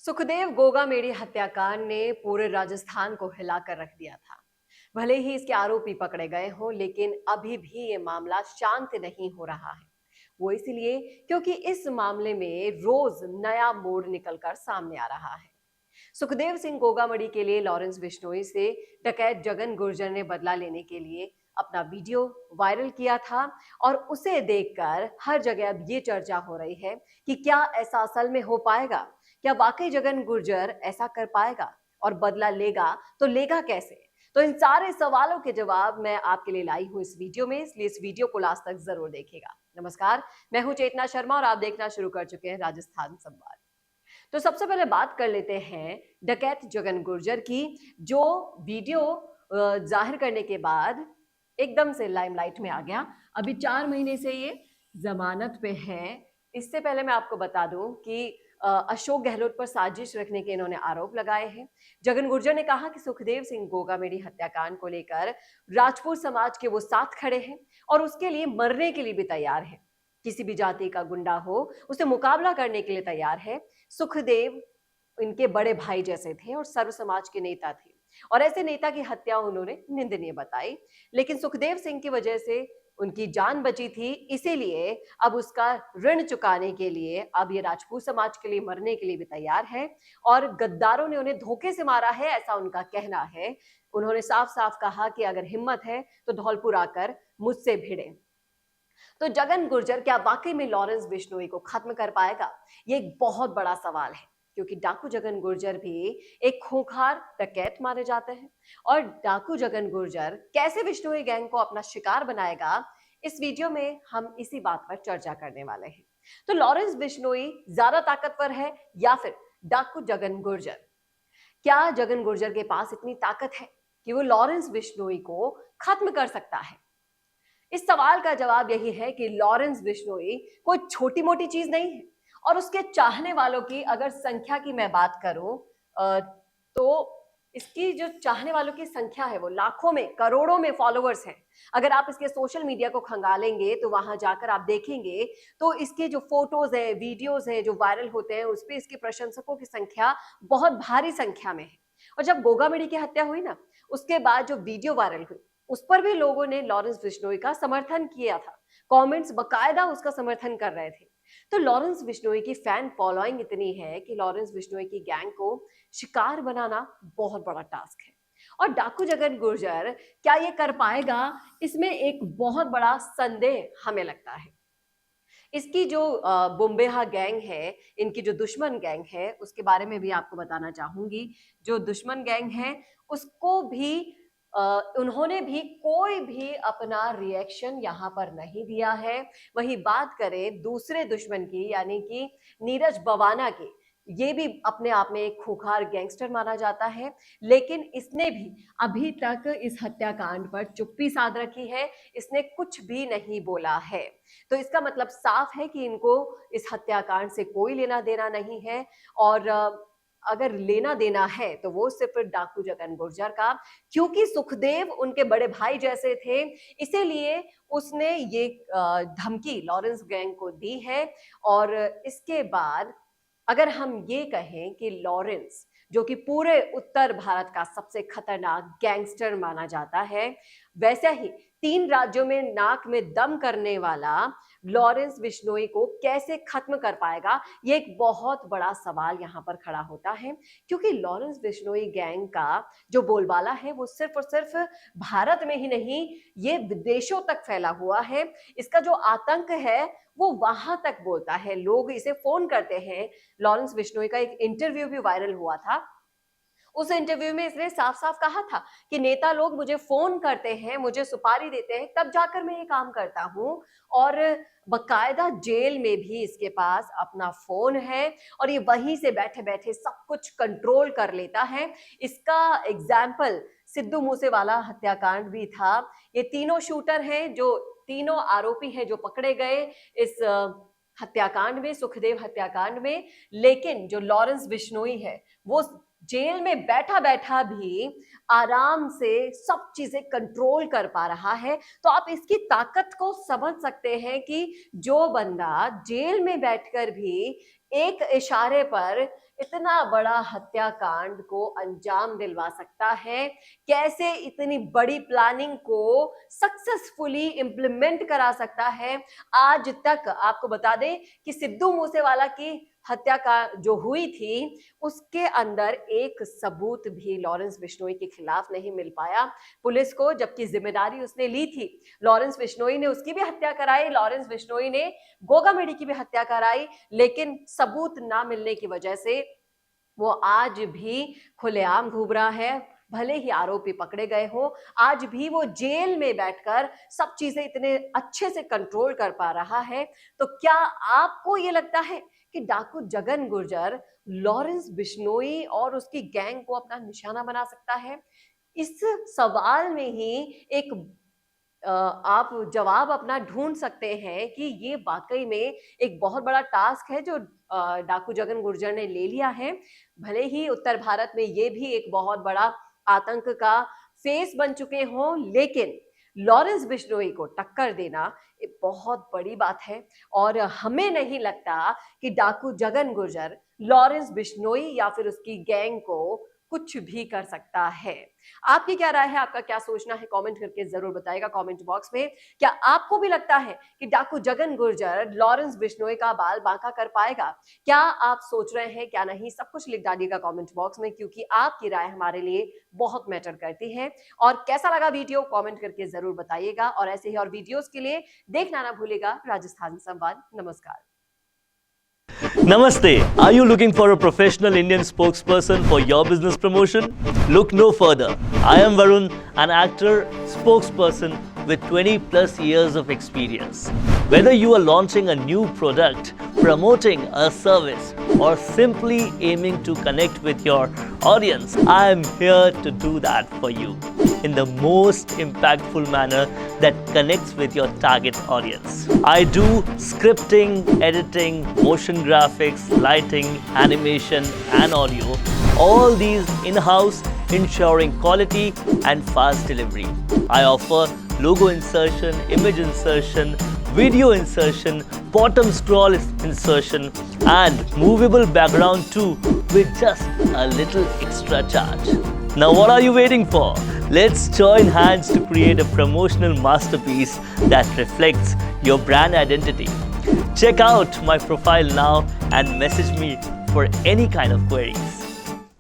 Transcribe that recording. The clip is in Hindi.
सुखदेव गोगामेडी हत्याकांड ने पूरे राजस्थान को हिलाकर रख दिया था। भले ही इसके आरोपी पकड़े गए हों, लेकिन अभी भी ये मामला शांत नहीं हो रहा है। वो इसलिए क्योंकि इस मामले में रोज नया मोड़ निकलकर सामने आ रहा है। सुखदेव सिंह गोगामड़ी के लिए लॉरेंस बिश्नोई से डकैत जगन गुर्जर ने बदला लेने के लिए अपना वीडियो वायरल किया था और उसे देखकर हर जगह अब ये चर्चा हो रही है कि क्या ऐसा असल में हो पाएगा। क्या वाकई जगन गुर्जर ऐसा कर पाएगा और बदला लेगा तो लेगा कैसे। तो इन सारे सवालों के जवाब मैं आपके लिए लाई हूं इस वीडियो में, इसलिए इस वीडियो को लास्ट तक जरूर देखिएगा। नमस्कार, मैं हूं चेतना शर्मा और आप देखना शुरू कर चुके हैं राजस्थान संवाद। तो सबसे पहले बात कर लेते हैं डकैत जगन गुर्जर की, जो वीडियो जाहिर करने के बाद एकदम से लाइमलाइट में आ गया। अभी 4 महीने से ये जमानत पे है। इससे पहले मैं आपको बता दूं कि अशोक गहलोत पर साजिश रखने के इन्होंने आरोप लगाए हैं। जगन गुर्जर ने कहा कि सुखदेव सिंह गोगामेडी हत्याकांड को लेकर राजपूत समाज के वो साथ खड़े हैं और उसके लिए मरने के लिए भी तैयार हैं। किसी भी जाति का गुंडा हो, उसे मुकाबला करने के लिए तैयार है। सुखदेव इनके बड़े भाई जैसे थे और सर्व समाज के नेता थे और ऐसे नेता की हत्या उन्होंने निंदनीय बताई। लेकिन सुखदेव सिंह की वजह से उनकी जान बची थी, इसीलिए अब उसका ऋण चुकाने के लिए अब ये राजपूत समाज के लिए मरने के लिए भी तैयार है और गद्दारों ने उन्हें धोखे से मारा है, ऐसा उनका कहना है। उन्होंने साफ साफ कहा कि अगर हिम्मत है तो धौलपुर आकर मुझसे भिड़े। तो जगन गुर्जर क्या वाकई में लॉरेंस बिश्नोई को खत्म कर पाएगा? ये एक बहुत बड़ा सवाल है, क्योंकि डाकू जगन गुर्जर भी एक खूंखार डकैत माने जाते हैं और डाकू जगन गुर्जर कैसे बिश्नोई गैंग को अपना शिकार बनाएगा, इस वीडियो में हम इसी बात पर चर्चा करने वाले हैं। तो लॉरेंस बिश्नोई ज्यादा ताकतवर है या फिर डाकू जगन गुर्जर? क्या जगन गुर्जर के पास इतनी ताकत है कि वो लॉरेंस बिश्नोई को खत्म कर सकता है? इस सवाल का जवाब यही है कि लॉरेंस बिश्नोई कोई छोटी मोटी चीज नहीं है और उसके चाहने वालों की अगर संख्या की मैं बात करूं तो इसकी जो चाहने वालों की संख्या है वो लाखों में करोड़ों में फॉलोअर्स हैं। अगर आप इसके सोशल मीडिया को खंगालेंगे तो वहां जाकर आप देखेंगे तो इसके जो फोटोज है, वीडियोज है जो वायरल होते हैं, उस पर इसके प्रशंसकों की संख्या बहुत भारी संख्या में है। और जब गोगामेडी की हत्या हुई ना, उसके बाद जो वीडियो वायरल हुई उस पर भी लोगों ने लॉरेंस बिश्नोई का समर्थन किया था। कमेंट्स बकायदा उसका समर्थन कर रहे थे। तो लॉरेंस बिश्नोई की फैन फॉलोइंग इतनी है कि लॉरेंस बिश्नोई की गैंग को शिकार बनाना बहुत बड़ा टास्क है। और डाकू जगन गुर्जर क्या ये कर पाएगा, इसमें एक बहुत बड़ा संदेह हमें लगता है। इसकी जो बुम्बेहा गैंग है, इनकी जो दुश्मन गैंग है, उसके बारे में भी आपको बताना चाहूंगी। जो दुश्मन गैंग है उसको भी उन्होंने भी कोई भी अपना रिएक्शन यहाँ पर नहीं दिया है। वहीं बात करें दूसरे दुश्मन की, यानी कि नीरज बवाना की, ये भी अपने आप में एक खूंखार गैंगस्टर माना जाता है, लेकिन इसने भी अभी तक इस हत्याकांड पर चुप्पी साध रखी है। इसने कुछ भी नहीं बोला है। तो इसका मतलब साफ है कि इनको इस हत्याकांड से कोई लेना देना नहीं है और अगर लेना देना है तो वो सिर्फ डाकू जगन गुर्जर का, क्योंकि सुखदेव उनके बड़े भाई जैसे थे, इसीलिए उसने ये धमकी लॉरेंस गैंग को दी है। और इसके बाद अगर हम ये कहें कि लॉरेंस, जो कि पूरे उत्तर भारत का सबसे खतरनाक गैंगस्टर माना जाता है, वैसे ही 3 राज्यों में नाक में दम करने वाला लॉरेंस बिश्नोई को कैसे खत्म कर पाएगा, ये एक बहुत बड़ा सवाल यहाँ पर खड़ा होता है। क्योंकि लॉरेंस बिश्नोई गैंग का जो बोलबाला है वो सिर्फ और सिर्फ भारत में ही नहीं, ये विदेशों तक फैला हुआ है। इसका जो आतंक है वो वहां तक बोलता है, लोग इसे फोन करते हैं। लॉरेंस बिश्नोई का एक इंटरव्यू भी वायरल हुआ था। उस इंटरव्यू में इसने साफ साफ कहा था कि नेता लोग मुझे फोन करते हैं, मुझे सुपारी देते हैं, तब जाकर मैं ये काम करता हूं। और बकायदा जेल में भी इसके पास अपना फोन है और ये वहीं से बैठे बैठे सब कुछ कंट्रोल कर लेता है। इसका एग्जाम्पल सिद्धू मूसेवाला हत्याकांड भी था। ये तीनों शूटर हैं, जो तीनों आरोपी हैं जो पकड़े गए इस हत्याकांड में, सुखदेव हत्याकांड में। लेकिन जो लॉरेंस बिश्नोई है वो जेल में बैठा बैठा भी आराम से सब चीजें कंट्रोल कर पा रहा है। तो आप इसकी ताकत को समझ सकते हैं कि जो बंदा जेल में बैठकर भी एक इशारे पर इतना बड़ा हत्याकांड को अंजाम दिलवा सकता है, कैसे इतनी बड़ी प्लानिंग को सक्सेसफुली इंप्लीमेंट करा सकता है। आज तक आपको बता दें कि सिद्धू मूसेवाला की हत्या का जो हुई थी उसके अंदर एक सबूत भी लॉरेंस बिश्नोई के खिलाफ नहीं मिल पाया पुलिस को, जबकि जिम्मेदारी उसने ली थी। लॉरेंस बिश्नोई ने उसकी भी हत्या कराई, लॉरेंस बिश्नोई ने गोगा मेडी की भी हत्या कराई, लेकिन सबूत ना मिलने की वजह से वो आज भी खुलेआम घूम रहा है। भले ही आरोपी पकड़े गए हो, आज भी वो जेल में बैठकर सब चीजें इतने अच्छे से कंट्रोल कर पा रहा है। तो क्या आपको ये लगता है कि डाकू जगन गुर्जर लॉरेंस बिश्नोई और उसकी गैंग को अपना निशाना बना सकता है? इस सवाल में ही एक आप जवाब अपना ढूंढ सकते हैं कि ये वाकई में एक बहुत बड़ा टास्क है जो डाकू जगन गुर्जर ने ले लिया है। भले ही उत्तर भारत में ये भी एक बहुत बड़ा आतंक का फेस बन चुके हों, लेकिन लॉरेंस बिश्नोई को टक्कर देना एक बहुत बड़ी बात है। और हमें नहीं लगता कि डाकू जगन गुर्जर लॉरेंस बिश्नोई या फिर उसकी गैंग को कुछ भी कर सकता है। आपकी क्या राय है, आपका क्या सोचना है, कमेंट करके जरूर बताइएगा कमेंट बॉक्स में। क्या आपको भी लगता है कि डाकू जगन गुर्जर लॉरेंस बिश्नोई का बाल बांका कर पाएगा? क्या आप सोच रहे हैं, क्या नहीं, सब कुछ लिख डालिएगा कमेंट बॉक्स में, क्योंकि आपकी राय हमारे लिए बहुत मैटर करती है। और कैसा लगा वीडियो कमेंट करके जरूर बताइएगा, और ऐसे ही और वीडियोस के लिए देखना ना भूलिएगा राजस्थान संवाद। नमस्कार। Namaste. Are you looking for a professional Indian spokesperson for your business promotion? Look no further. I am Varun, an actor, spokesperson with 20 plus years of experience. Whether you are launching a new product, promoting a service, or simply aiming to connect with your audience, I am here to do that for you in the most impactful manner that connects with your target audience. I do scripting, editing, motion graphics, lighting, animation, and audio. All these in-house, ensuring quality and fast delivery. I offer logo insertion, image insertion, video insertion, bottom scroll insertion, and movable background too, with just a little extra charge. Now what are you waiting for? Let's join hands to create a promotional masterpiece that reflects your brand identity. Check out my profile now and message me for any kind of queries.